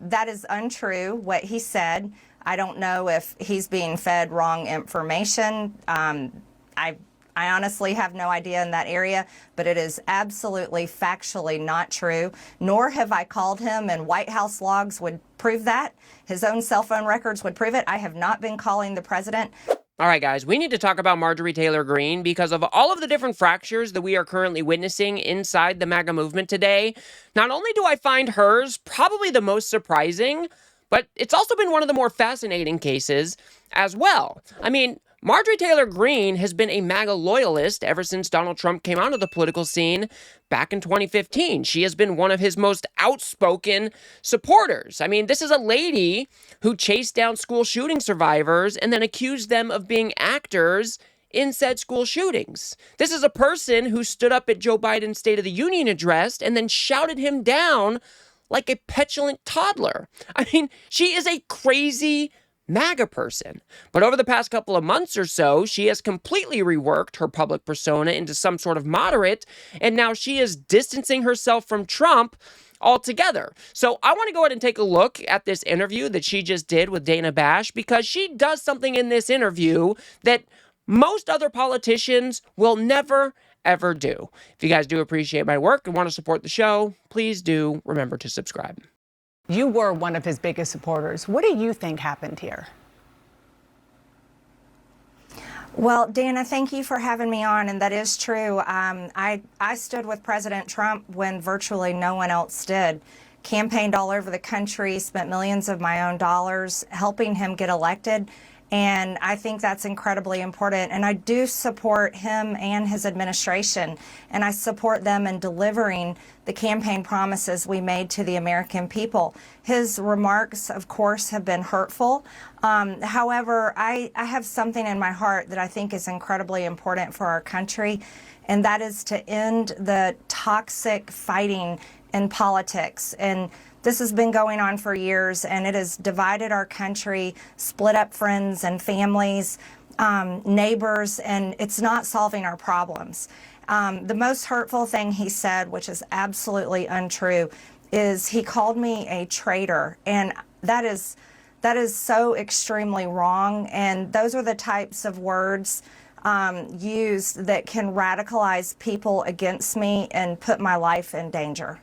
That is untrue, what he said. I don't know if he's being fed wrong information. I honestly have no idea in that area, but it is absolutely factually not true, nor have I called him, and White House logs would prove that. His own cell phone records would prove it. I have not been calling the president. All right, guys, we need to talk about Marjorie Taylor Greene because of all of the different fractures that we are currently witnessing inside the MAGA movement today. Not only do I find hers probably the most surprising, but it's also been one of the more fascinating cases as well. I mean, Marjorie Taylor Greene has been a MAGA loyalist ever since Donald Trump came onto the political scene back in 2015. She has been one of his most outspoken supporters. I mean, this is a lady who chased down school shooting survivors and then accused them of being actors in said school shootings. This is a person who stood up at Joe Biden's State of the Union address and then shouted him down like a petulant toddler. I mean, she is a crazy MAGA person. But over the past couple of months or so, she has completely reworked her public persona into some sort of moderate, and now she is distancing herself from Trump altogether. So I want to go ahead and take a look at this interview that she just did with Dana Bash, because she does something in this interview that most other politicians will never, ever do. If you guys do appreciate my work and want to support the show, please do remember to subscribe. You were one of his biggest supporters. What do you think happened here? Well, Dana, thank you for having me on, and that is true. I stood with President Trump when virtually no one else did. Campaigned all over the country, spent millions of my own dollars helping him get elected. And I think that's incredibly important. And I do support him and his administration. And I support them in delivering the campaign promises we made to the American people. His remarks, of course, have been hurtful. However, I have something in my heart that I think is incredibly important for our country. And that is to end the toxic fighting in politics. And this has been going on for years, and it has divided our country, split up friends and families, neighbors, and it's not solving our problems. The most hurtful thing he said, which is absolutely untrue, is he called me a traitor, and that is so extremely wrong. And those are the types of words used that can radicalize people against me and put my life in danger.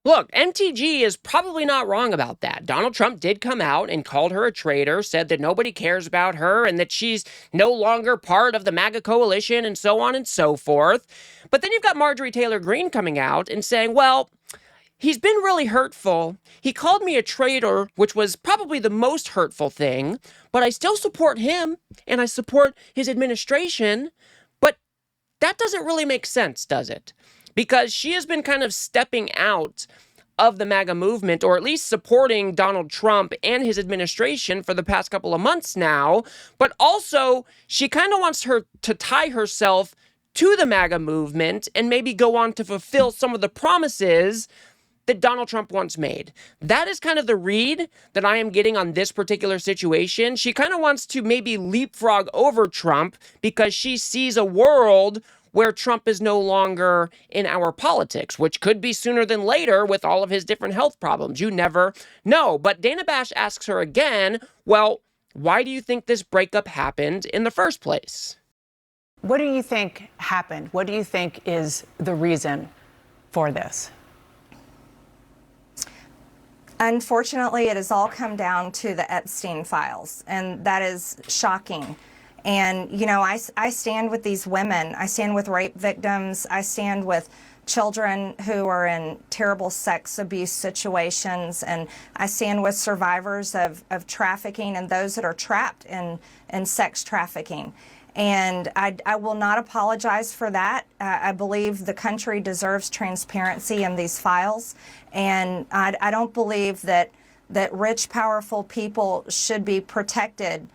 Look, MTG is probably not wrong about that. Donald Trump did come out and called her a traitor, said that nobody cares about her and that she's no longer part of the MAGA coalition and so on and so forth. But then you've got Marjorie Taylor Greene coming out and saying, well, he's been really hurtful. He called me a traitor, which was probably the most hurtful thing, but I still support him and I support his administration. But that doesn't really make sense, does it? Because she has been kind of stepping out of the MAGA movement, or at least supporting Donald Trump and his administration for the past couple of months now. But also, she kind of wants her to tie herself to the MAGA movement and maybe go on to fulfill some of the promises that Donald Trump once made. That is kind of the read that I am getting on this particular situation. She kind of wants to maybe leapfrog over Trump because she sees a world where Trump is no longer in our politics, which could be sooner than later with all of his different health problems. You never know. But Dana Bash asks her again, well, why do you think this breakup happened in the first place? What do you think happened? What do you think is the reason for this? Unfortunately, it has all come down to the Epstein files, and that is shocking. And, you know, I stand with these women. I stand with rape victims. I stand with children who are in terrible sex abuse situations. And I stand with survivors of trafficking and those that are trapped in sex trafficking. And I will not apologize for that. I believe the country deserves transparency in these files. And I don't believe that rich, powerful people should be protected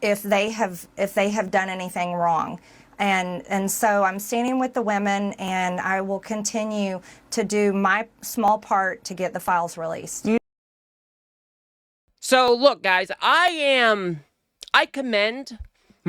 if they have done anything wrong. And so I'm standing with the women, and I will continue to do my small part to get the files released. So look, guys, I commend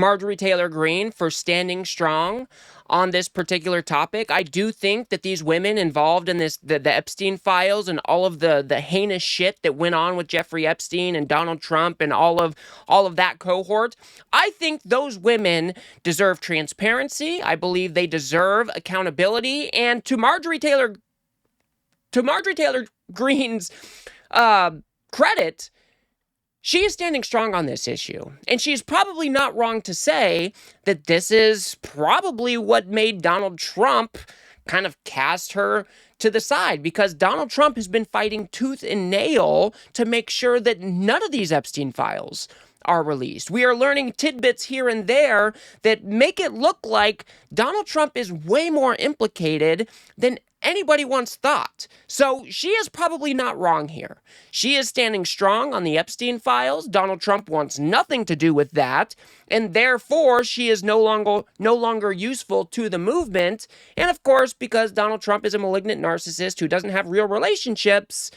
Marjorie Taylor Greene for standing strong on this particular topic. I do think that these women involved in this, the Epstein files and all of the heinous shit that went on with Jeffrey Epstein and Donald Trump and all of that cohort, I think those women deserve transparency. I believe they deserve accountability. And to Marjorie Taylor Greene's credit, she is standing strong on this issue. And she's probably not wrong to say that this is probably what made Donald Trump kind of cast her to the side, because Donald Trump has been fighting tooth and nail to make sure that none of these Epstein files are released. We are learning tidbits here and there that make it look like Donald Trump is way more implicated than anybody once thought. So she is probably not wrong here. She is standing strong on the Epstein files. Donald Trump wants nothing to do with that, and therefore she is no longer useful to the movement. And of course, because Donald Trump is a malignant narcissist who doesn't have real relationships,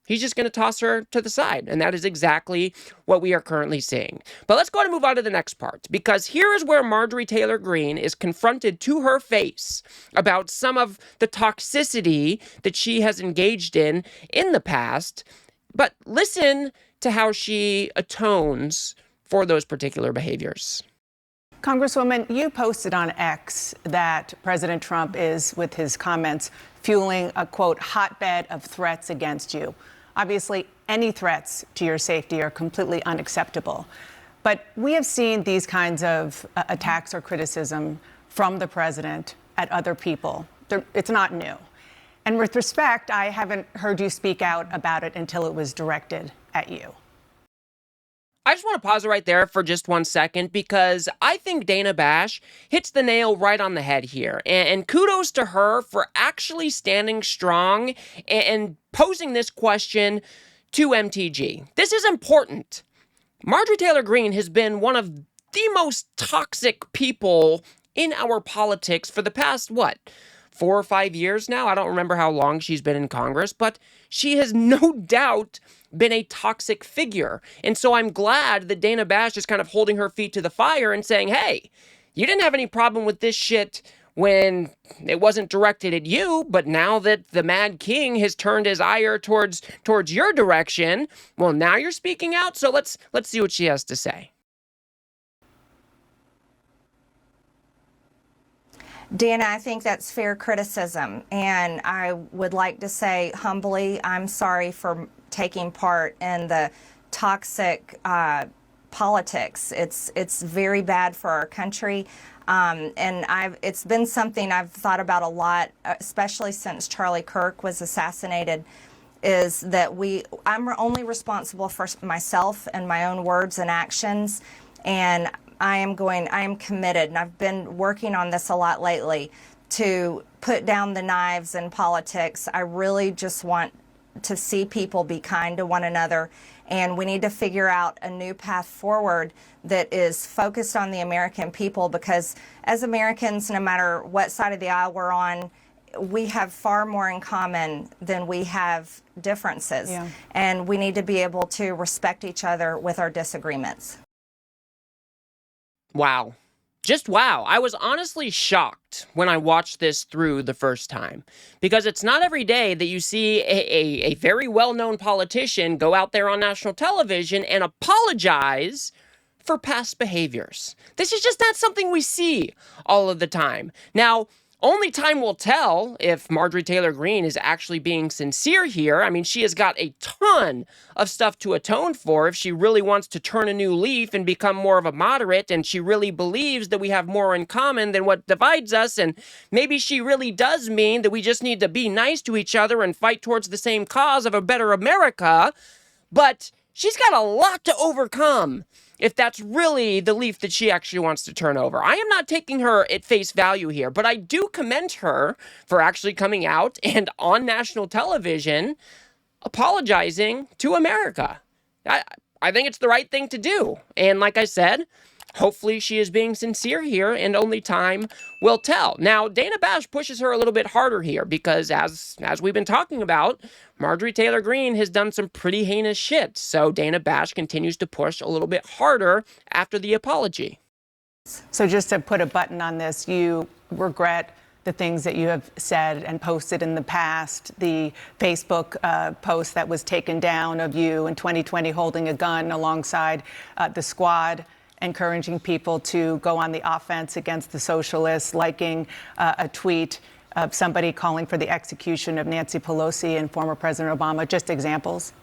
he's just going to toss her to the side. And that is exactly what we are currently seeing. But let's go ahead and move on to the next part, because here is where Marjorie Taylor Greene is confronted to her face about some of the toxicity that she has engaged in the past. But listen to how she atones for those particular behaviors. Congresswoman, you posted on X that President Trump is, with his comments, fueling a, quote, hotbed of threats against you. Obviously, any threats to your safety are completely unacceptable. But we have seen these kinds of attacks or criticism from the president at other people. It's not new. And with respect, I haven't heard you speak out about it until it was directed at you. I just want to pause right there for just 1 second, because I think Dana Bash hits the nail right on the head here. And kudos to her for actually standing strong and posing this question to MTG. This is important. Marjorie Taylor Greene has been one of the most toxic people in our politics for the past, 4 or 5 years now? I don't remember how long she's been in Congress, but she has no doubt been a toxic figure. And so I'm glad that Dana Bash is kind of holding her feet to the fire and saying, hey, you didn't have any problem with this shit when it wasn't directed at you, but now that the Mad King has turned his ire towards your direction, well, now you're speaking out. So let's see what she has to say. Dana, I think that's fair criticism, and I would like to say humbly, I'm sorry for taking part in the toxic politics. It's very bad for our country, and it's been something I've thought about a lot, especially since Charlie Kirk was assassinated. Is that I'm only responsible for myself and my own words and actions, and I am committed, and I've been working on this a lot lately, to put down the knives in politics. I really just want to see people be kind to one another, and we need to figure out a new path forward that is focused on the American people, because as Americans, no matter what side of the aisle we're on, we have far more in common than we have differences. Yeah. And we need to be able to respect each other with our disagreements. Wow. Just wow. I was honestly shocked when I watched this through the first time, because it's not every day that you see a very well-known politician go out there on national television and apologize for past behaviors. This is just not something we see all of the time. Now, only time will tell if Marjorie Taylor Greene is actually being sincere here. I mean, she has got a ton of stuff to atone for if she really wants to turn a new leaf and become more of a moderate, and she really believes that we have more in common than what divides us, and maybe she really does mean that we just need to be nice to each other and fight towards the same cause of a better America. But she's got a lot to overcome if that's really the leaf that she actually wants to turn over. I am not taking her at face value here, but I do commend her for actually coming out and on national television apologizing to America. I think it's the right thing to do. And like I said, hopefully she is being sincere here, and only time will tell. Now, Dana Bash pushes her a little bit harder here because, as we've been talking about, Marjorie Taylor Greene has done some pretty heinous shit. So Dana Bash continues to push a little bit harder after the apology. So just to put a button on this, you regret the things that you have said and posted in the past, the Facebook post that was taken down of you in 2020 holding a gun alongside the squad, encouraging people to go on the offense against the socialists, liking a tweet of somebody calling for the execution of Nancy Pelosi and former President Obama. Just examples.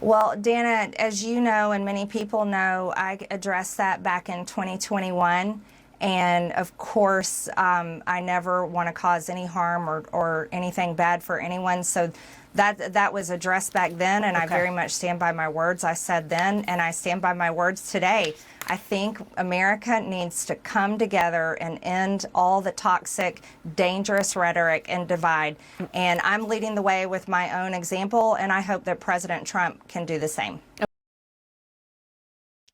Well, Dana, as you know, and many people know, I addressed that back in 2021. And of course, I never want to cause any harm or anything bad for anyone. So that was addressed back then, and I very much stand by my words I said then, and I stand by my words today. I think America needs to come together and end all the toxic, dangerous rhetoric and divide. And I'm leading the way with my own example, and I hope that President Trump can do the same.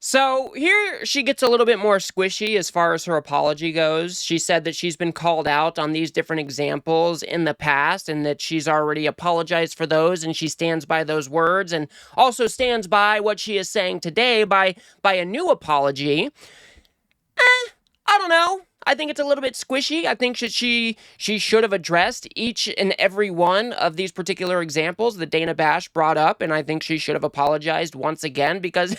So here she gets a little bit more squishy as far as her apology goes. She said that she's been called out on these different examples in the past and that she's already apologized for those, and she stands by those words and also stands by what she is saying today by a new apology. I don't know. I think it's a little bit squishy. I think that she should have addressed each and every one of these particular examples that Dana Bash brought up, and I think she should have apologized once again because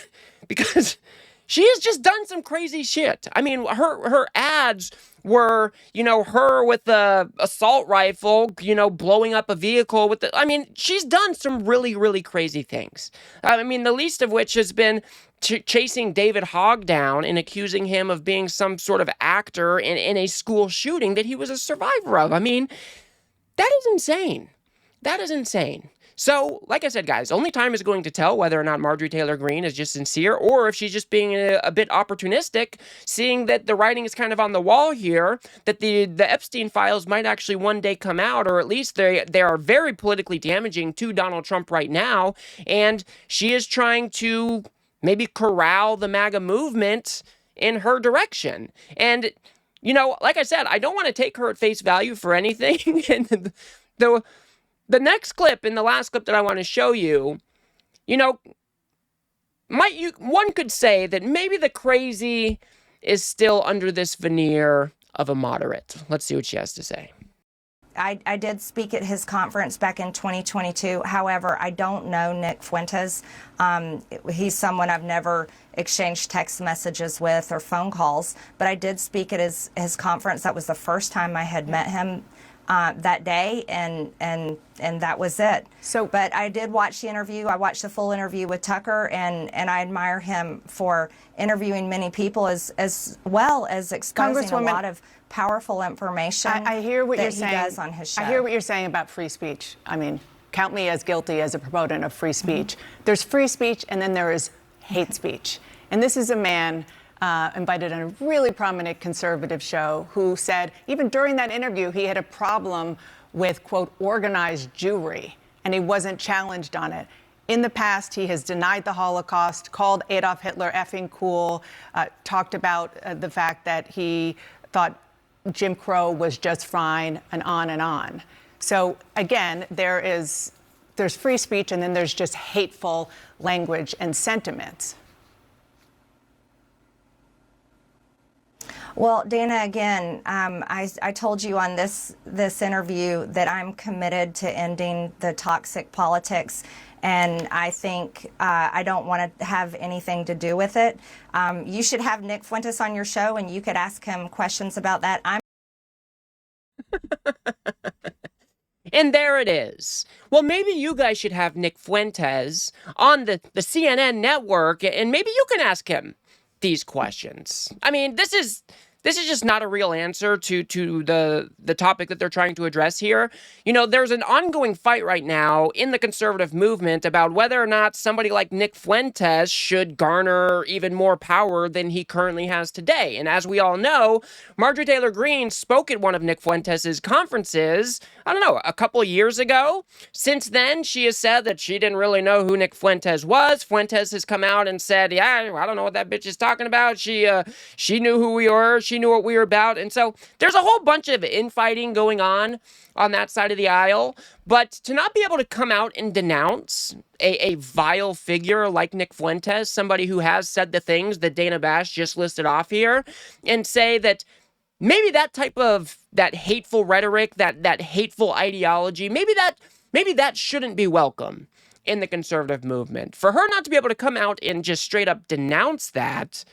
she has just done some crazy shit. I mean, her ads were, her with the assault rifle, blowing up a vehicle with the, I mean, she's done some really, really crazy things. I mean, the least of which has been chasing David Hogg down and accusing him of being some sort of actor in a school shooting that he was a survivor of. I mean, that is insane. That is insane. So, like I said, guys, only time is going to tell whether or not Marjorie Taylor Greene is just sincere or if she's just being a bit opportunistic, seeing that the writing is kind of on the wall here, that the Epstein files might actually one day come out, or at least they are very politically damaging to Donald Trump right now, and she is trying to maybe corral the MAGA movement in her direction. And, like I said, I don't want to take her at face value for anything. And the next clip, and the last clip that I want to show you, one could say that maybe the crazy is still under this veneer of a moderate. Let's see what she has to say. I did speak at his conference back in 2022. However, I don't know Nick Fuentes. He's someone I've never exchanged text messages with or phone calls, but I did speak at his conference. That was the first time I had met him that day, and that was it. But I did watch the interview. I watched the full interview with Tucker, and I admire him for interviewing many people as well as exposing a lot of powerful information. I hear what you're saying. He does on his show. I hear what you're saying about free speech. I mean, count me as guilty as a proponent of free speech. There's free speech, and then there is hate speech. And this is a man invited on a really prominent conservative show who said, even during that interview, he had a problem with, quote, organized Jewry, and he wasn't challenged on it. In the past, he has denied the Holocaust, called Adolf Hitler effing cool, talked about the fact that he thought Jim Crow was just fine, and on and on. So again, there's free speech, and then there's just hateful language and sentiments. Well, Dana, again, I told you on this interview that I'm committed to ending the toxic politics, and I think I don't want to have anything to do with it. You should have Nick Fuentes on your show, and you could ask him questions about that. And there it is. Well, maybe you guys should have Nick Fuentes on the CNN network, and maybe you can ask him these questions. I mean, this is just not a real answer to the topic that they're trying to address here. There's an ongoing fight right now in the conservative movement about whether or not somebody like Nick Fuentes should garner even more power than he currently has today. And as we all know, Marjorie Taylor Greene spoke at one of Nick Fuentes' conferences, I don't know, a couple of years ago. Since then, she has said that she didn't really know who Nick Fuentes was. Fuentes has come out and said, yeah, I don't know what that bitch is talking about. She knew who we were. she knew what we were about. And so there's a whole bunch of infighting going on that side of the aisle. But to not be able to come out and denounce a vile figure like Nick Fuentes, somebody who has said the things that Dana Bash just listed off here, and say that maybe that type of, that hateful rhetoric, that hateful ideology, maybe that shouldn't be welcome in the conservative movement. For her not to be able to come out and just straight up denounce that,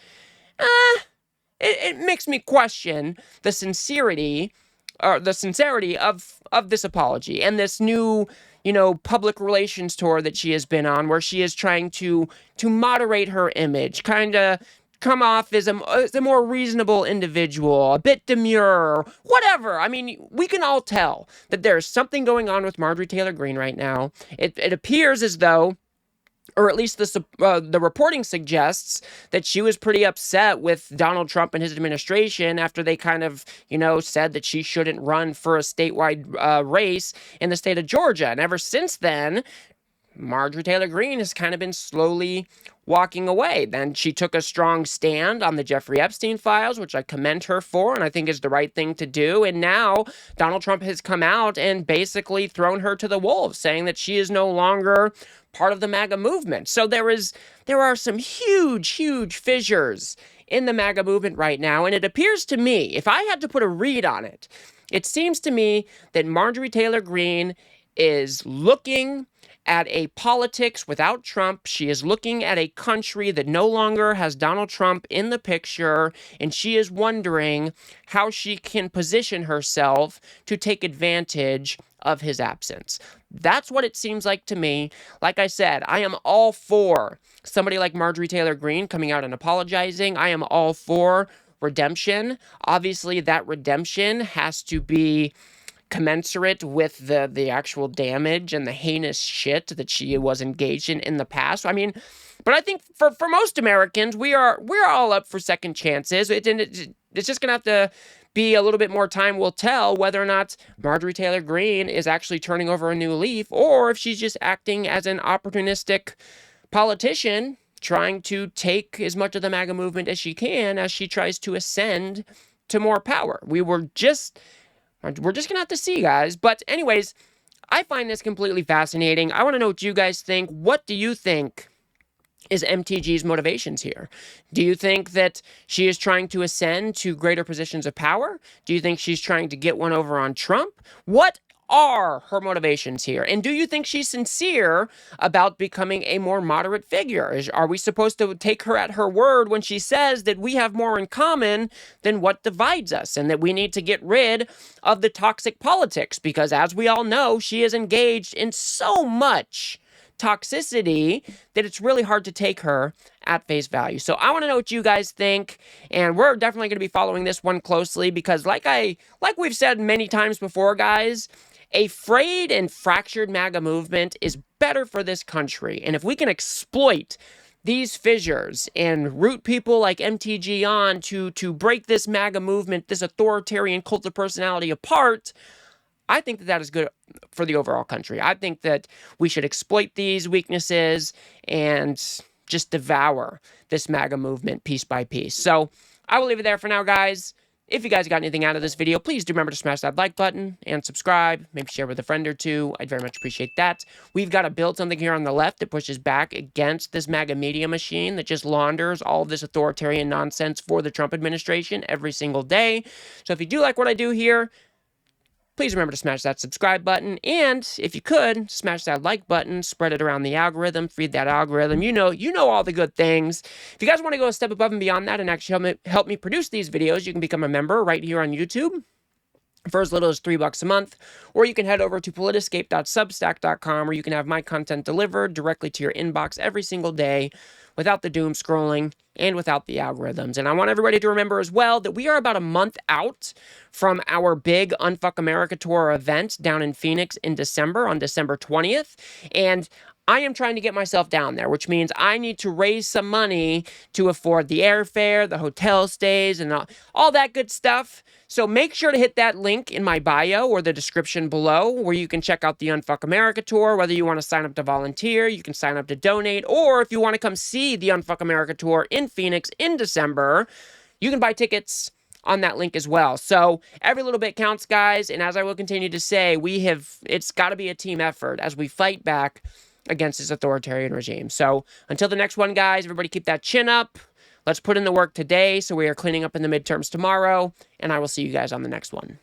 it makes me question the sincerity of this apology and this new, public relations tour that she has been on, where she is trying to moderate her image, kind of come off as a more reasonable individual, a bit demure, whatever. I mean, we can all tell that there's something going on with Marjorie Taylor Greene right now. It appears as though, or at least the reporting suggests, that she was pretty upset with Donald Trump and his administration after they kind of, said that she shouldn't run for a statewide race in the state of Georgia. And ever since then, Marjorie Taylor Greene has kind of been slowly walking away. Then she took a strong stand on the Jeffrey Epstein files, which I commend her for, and I think is the right thing to do. And now Donald Trump has come out and basically thrown her to the wolves, saying that she is no longer part of the MAGA movement. So there are some huge fissures in the MAGA movement right now. And it appears to me, if I had to put a read on it, it seems to me that Marjorie Taylor Greene is looking at a politics without Trump. She is looking at a country that no longer has Donald Trump in the picture, and she is wondering how she can position herself to take advantage of his absence. That's what it seems like to me. Like I said, I am all for somebody like Marjorie Taylor Greene coming out and apologizing. I am all for redemption. Obviously, that redemption has to be commensurate with the actual damage and the heinous shit that she was engaged in the past. I mean, but I think for most Americans, we're all up for second chances. It's just gonna have to be a little bit more time will tell whether or not Marjorie Taylor Greene is actually turning over a new leaf, or if she's just acting as an opportunistic politician trying to take as much of the MAGA movement as she can as she tries to ascend to more power. We're just going to have to see, guys. But anyways, I find this completely fascinating. I want to know what you guys think. What do you think is MTG's motivations here? Do you think that she is trying to ascend to greater positions of power? Do you think she's trying to get one over on Trump? What are her motivations here? And do you think she's sincere about becoming a more moderate figure? Are we supposed to take her at her word when she says that we have more in common than what divides us, and that we need to get rid of the toxic politics? Because as we all know, she is engaged in so much toxicity that it's really hard to take her at face value. So I want to know what you guys think, and we're definitely going to be following this one closely, because like we've said many times before, guys, a frayed and fractured MAGA movement is better for this country. And if we can exploit these fissures and root people like MTG on to break this MAGA movement, this authoritarian cult of personality apart, I think that is good for the overall country. I think that we should exploit these weaknesses and just devour this MAGA movement piece by piece. So I will leave it there for now, guys. If you guys got anything out of this video, please do remember to smash that like button and subscribe. Maybe share with a friend or two. I'd very much appreciate that. We've got to build something here on the left that pushes back against this MAGA media machine that just launders all of this authoritarian nonsense for the Trump administration every single day. So if you do like what I do here, please remember to smash that subscribe button, and if you could, smash that like button, spread it around the algorithm, feed that algorithm. You know all the good things. If you guys want to go a step above and beyond that and actually help me produce these videos, you can become a member right here on YouTube for as little as $3 a month, or you can head over to politiscape.substack.com, where you can have my content delivered directly to your inbox every single day without the doom scrolling and without the algorithms. And I want everybody to remember as well that we are about a month out from our big Unfuck America Tour event down in Phoenix in December, on December 20th. And I am trying to get myself down there, which means I need to raise some money to afford the airfare, the hotel stays, and all that good stuff. So make sure to hit that link in my bio or the description below, where you can check out the Unfuck America Tour. Whether you want to sign up to volunteer, you can sign up to donate, or if you want to come see the Unfuck America Tour in Phoenix in December, you can buy tickets on that link as well. So every little bit counts, guys. And as I will continue to say, it's got to be a team effort as we fight back against this authoritarian regime. So until the next one, guys, everybody keep that chin up. Let's put in the work today so we are cleaning up in the midterms tomorrow. And I will see you guys on the next one.